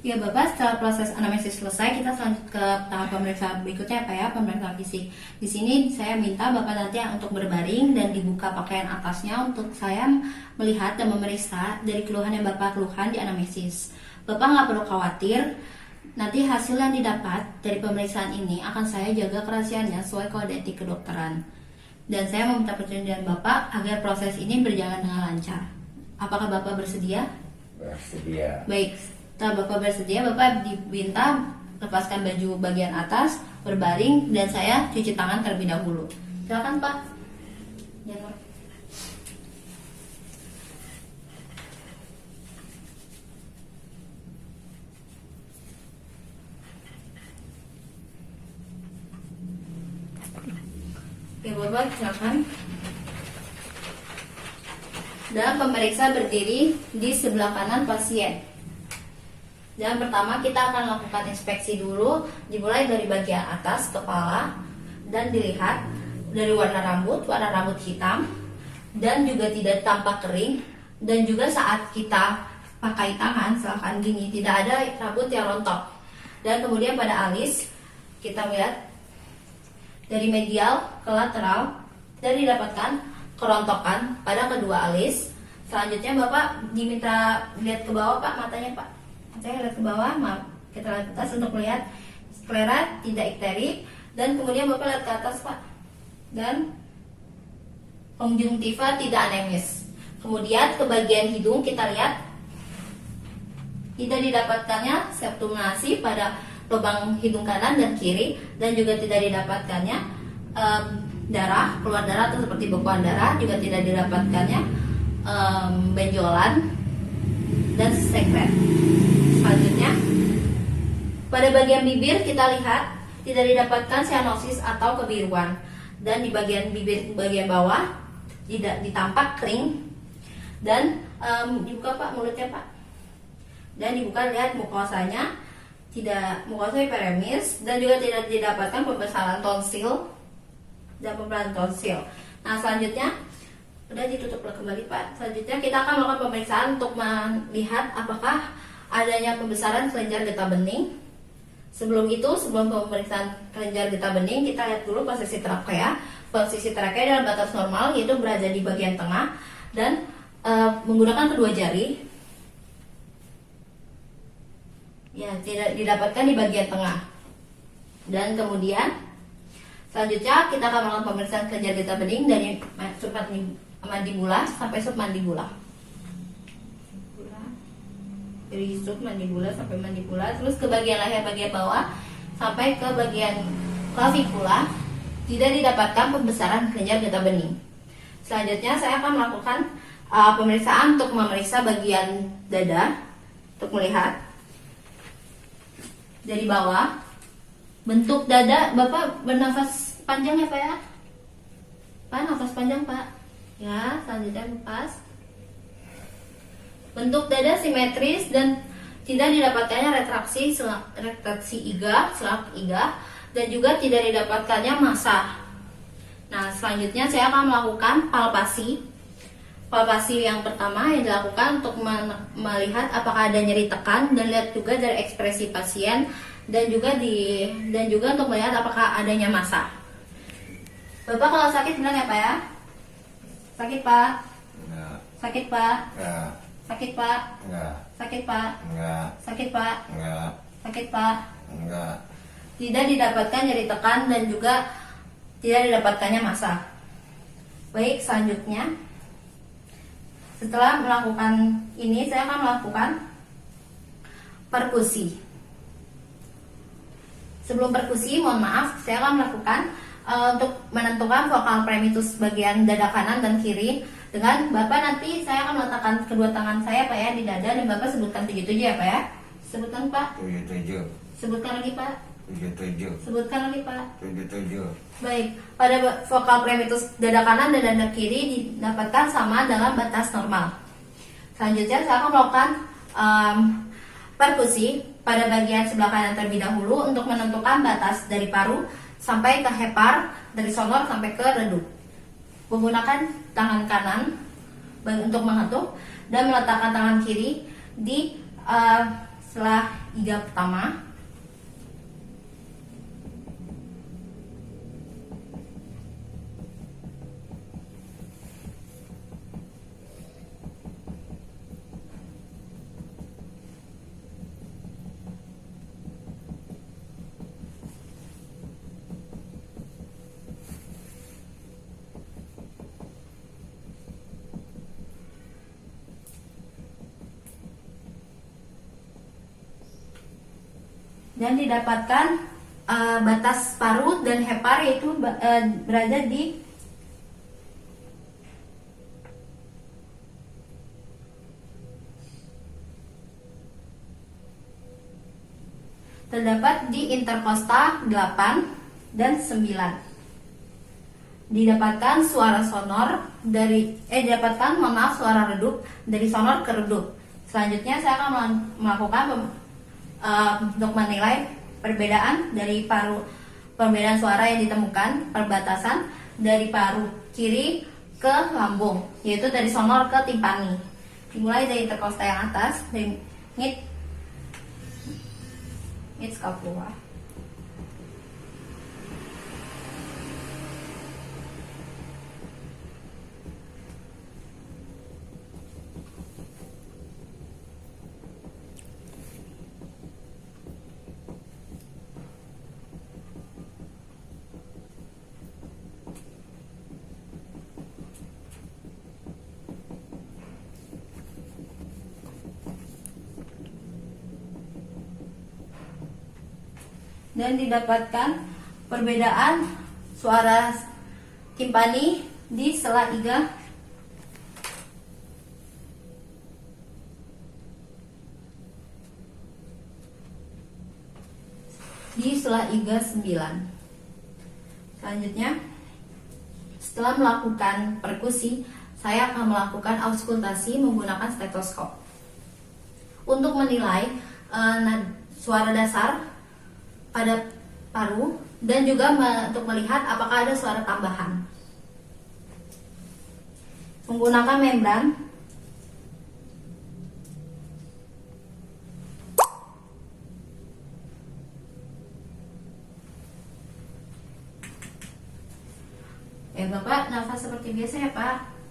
Ya Bapak, setelah proses anamnesis selesai, kita lanjut ke tahap pemeriksaan berikutnya Pak ya, pemeriksaan fisik. Di sini saya minta Bapak nanti untuk berbaring dan dibuka pakaian atasnya untuk saya melihat dan memeriksa dari keluhan yang Bapak keluhkan di anamnesis. Bapak nggak perlu khawatir, nanti hasil yang didapat dari pemeriksaan ini akan saya jaga kerahasiaannya sesuai kode etik kedokteran. Dan saya meminta persetujuan Bapak agar proses ini berjalan dengan lancar. Apakah Bapak bersedia? Bersedia. Baik. Setelah Bapak bersedia, Bapak diminta lepaskan baju bagian atas, berbaring, dan saya cuci tangan terlebih dahulu. Silakan Pak. Jangan. Oke Bapak, silakan. Dan pemeriksa berdiri di sebelah kanan pasien. Dan pertama kita akan lakukan inspeksi dulu, dimulai dari bagian atas kepala dan dilihat dari warna rambut hitam dan juga tidak tampak kering, dan juga saat kita pakai tangan misalkan gini tidak ada rambut yang rontok. Dan kemudian pada alis kita lihat dari medial ke lateral dan didapatkan kerontokan pada kedua alis. Selanjutnya Bapak diminta lihat ke bawah Pak, matanya Pak. Saya lihat ke bawah, maaf, kita lihat ke atas untuk melihat sklera tidak ikterik, dan kemudian Bapak lihat ke atas Pak, dan konjungtiva tidak anemis. Kemudian ke bagian hidung kita lihat tidak didapatkannya septumnasi pada lubang hidung kanan dan kiri, dan juga tidak didapatkannya darah, keluar darah atau seperti bekuan darah, juga tidak didapatkannya benjolan dan sekret. Selanjutnya, pada bagian bibir kita lihat tidak didapatkan cyanosis atau kebiruan, dan di bagian bibir bagian bawah tidak ditampak kering, dan dibuka Pak mulutnya Pak, dan dibuka lihat mukosanya tidak mukosa hiperemis, dan juga tidak didapatkan pembesaran tonsil dan pembesaran tonsil. Nah selanjutnya udah ditutup kembali Pak. Selanjutnya kita akan melakukan pemeriksaan untuk melihat apakah adanya pembesaran kelenjar getah bening. Sebelum pemeriksaan kelenjar getah bening, kita lihat dulu posisi trakea. Posisi trakea dalam batas normal, yaitu berada di bagian tengah dan menggunakan kedua jari. Ya, tidak didapatkan di bagian tengah. Dan kemudian selanjutnya kita akan melakukan pemeriksaan kelenjar getah bening dari submandibula sampai submandibula. Dari submandibula sampai mandibula, terus ke bagian leher bagian bawah sampai ke bagian klavikula, tidak didapatkan pembesaran kelenjar getah bening. Selanjutnya saya akan melakukan pemeriksaan untuk memeriksa bagian dada untuk melihat dari bawah bentuk dada. Bapak bernafas panjang ya Pak ya? Pak, nafas panjang Pak. Ya, selanjutnya lepas. Bentuk dada simetris dan tidak didapatkannya retraksi iga, selak iga, dan juga tidak didapatkannya massa. Nah, selanjutnya saya akan melakukan palpasi. Palpasi yang pertama yang dilakukan untuk melihat apakah ada nyeri tekan, dan lihat juga dari ekspresi pasien, dan juga untuk melihat apakah adanya massa. Bapak kalau sakit bilang ya Pak ya? Sakit Pak? Enggak. Sakit Pak? Enggak. Sakit Pak? Enggak. Sakit Pak? Enggak. Sakit Pak? Enggak. Sakit Pak? Enggak. Tidak didapatkan nyeri tekan dan juga tidak didapatkannya massa. Baik, selanjutnya setelah melakukan ini saya akan melakukan perkusi. Sebelum perkusi, mohon maaf, saya akan melakukan untuk menentukan vokal premitus bagian dada kanan dan kiri. Dengan Bapak nanti saya akan meletakkan kedua tangan saya Pak ya di dada, dan Bapak sebutkan 77 ya Pak ya. Sebutkan Pak. 77. Sebutkan lagi Pak. 77. Sebutkan lagi Pak. 77. Baik, pada vokal premitus dada kanan dan dada kiri didapatkan sama dalam batas normal. Selanjutnya saya akan melakukan perkusi pada bagian sebelah kanan terlebih dahulu untuk menentukan batas dari paru sampai ke hepar, dari sonor sampai ke redup. Menggunakan tangan kanan untuk mengetuk dan meletakkan tangan kiri di setelah iga pertama. Dan didapatkan batas paru dan hepar, yaitu berada di terdapat di interkosta 8 dan 9. Didapatkan suara sonor dari didapatkan suara redup dari sonor ke redup. Selanjutnya saya akan melakukan untuk menilai perbedaan dari perbedaan suara yang ditemukan, perbatasan dari paru kiri ke lambung, yaitu dari sonor ke timpani. Dimulai dari interkosta yang atas, dari mid scapula. Dan didapatkan perbedaan suara timpani di sela iga di sela iga 9. Selanjutnya, setelah melakukan perkusi, saya akan melakukan auskultasi menggunakan stetoskop untuk menilai suara dasar pada paru dan juga untuk melihat apakah ada suara tambahan. Menggunakan membran Bapak nafas seperti biasa ya Pak.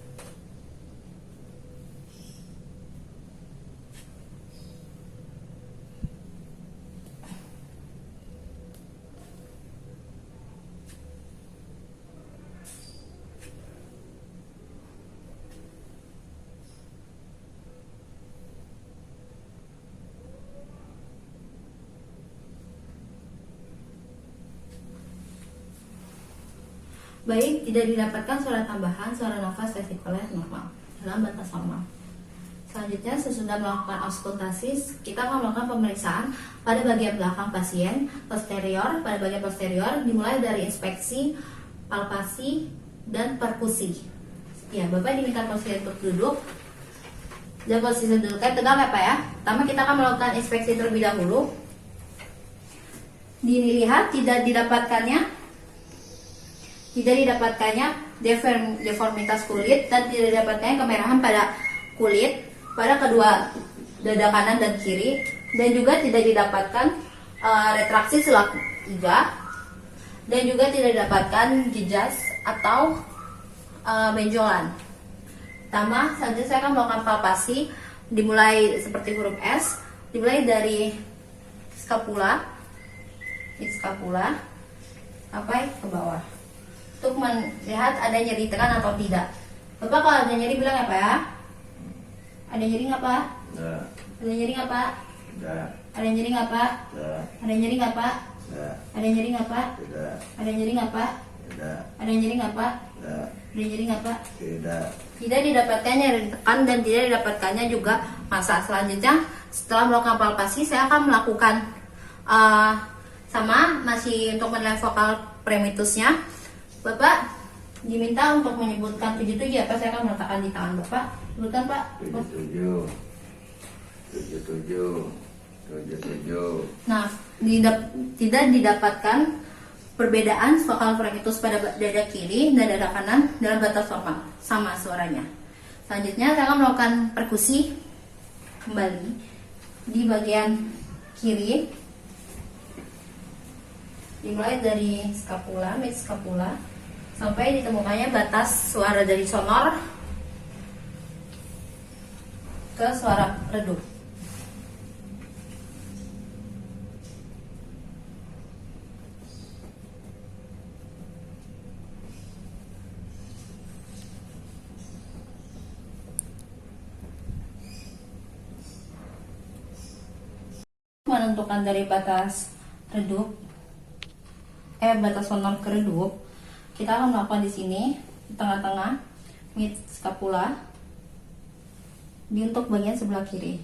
Baik, tidak didapatkan suara tambahan, suara nafas vesikuler normal dalam batas normal. Selanjutnya, sesudah melakukan auskultasi, kita akan melakukan pemeriksaan pada bagian belakang pasien, posterior. Pada bagian posterior dimulai dari inspeksi, palpasi, dan perkusi. Ya, Bapak diminta posisi untuk duduk. Dan posisi duduknya tegak ya Pak ya. Pertama kita akan melakukan inspeksi terlebih dahulu. Dilihat tidak didapatkannya deformitas kulit dan tidak didapatkannya kemerahan pada kulit pada kedua dada kanan dan kiri, dan juga tidak didapatkan retraksi sela iga, dan juga tidak didapatkan jejas atau benjolan. Pertama, selanjutnya saya akan melakukan palpasi dimulai seperti huruf S, dimulai dari skapula sampai ke bawah untuk melihat ada nyeri tekan atau tidak. Bapak kalau ada nyeri bilang apa ya? Ada nyeri nggak Pak? Enggak. Ada nyeri nggak Pak? Enggak. Ada nyeri nggak Pak? Enggak. Ada nyeri nggak Pak? Enggak. Ada nyeri nggak Pak? Tidak. Ada nyeri nggak Pak? Tidak. Ada nyeri nggak Pak? Enggak. Ada nyeri nggak Pak? Tidak. Tidak didapatkannya nyeri tekan dan tidak didapatkannya juga massa. Selanjutnya, setelah melakukan palpasi, saya akan melakukan sama masih untuk menilai vokal primitusnya. Bapak diminta untuk menyebutkan 77 apa, saya akan meletakkan di tangan Bapak. Sebutkan Pak. 77. 77. 77. Nah, tidak didapatkan perbedaan vokal primitus pada dada kiri dan dada kanan dalam batas normal, sama suaranya. Selanjutnya saya akan melakukan perkusi kembali di bagian kiri, dimulai dari scapula, mid scapula, sampai ditemukannya batas suara dari sonor ke suara redup. Menentukan dari batas redup, batas sonor ke redup, kita akan melakukan di sini di tengah-tengah mid scapula di untuk bagian sebelah kiri.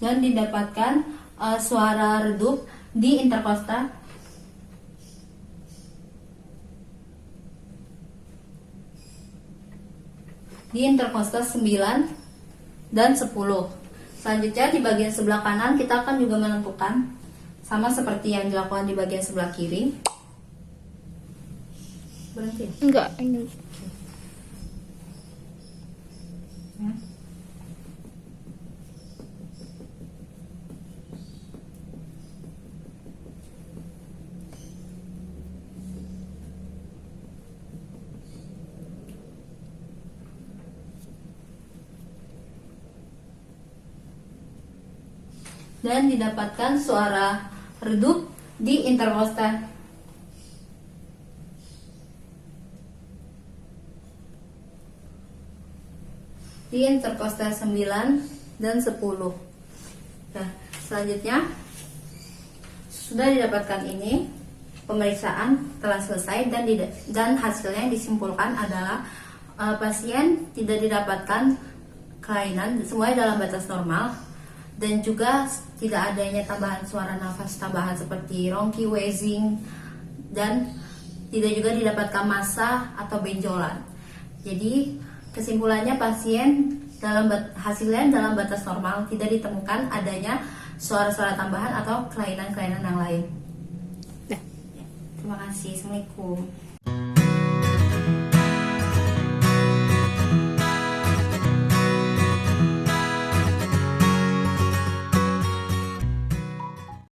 Dan didapatkan suara redup di interkosta di interkosta 9 dan 10. Selanjutnya di bagian sebelah kanan kita akan juga menentukan sama seperti yang dilakukan di bagian sebelah kiri. Berhenti. Enggak, ini. Ya. Dan didapatkan suara redup di interkosta di interkosta 9 dan 10. Nah, selanjutnya sudah didapatkan ini, pemeriksaan telah selesai dan hasilnya yang disimpulkan adalah pasien tidak didapatkan kelainan, semuanya dalam batas normal, dan juga tidak adanya tambahan suara nafas tambahan seperti rongki, wheezing, dan tidak juga didapatkan massa atau benjolan. Jadi kesimpulannya pasien hasilnya dalam batas normal, tidak ditemukan adanya suara-suara tambahan atau kelainan-kelainan yang lain. Terima kasih. Assalamualaikum.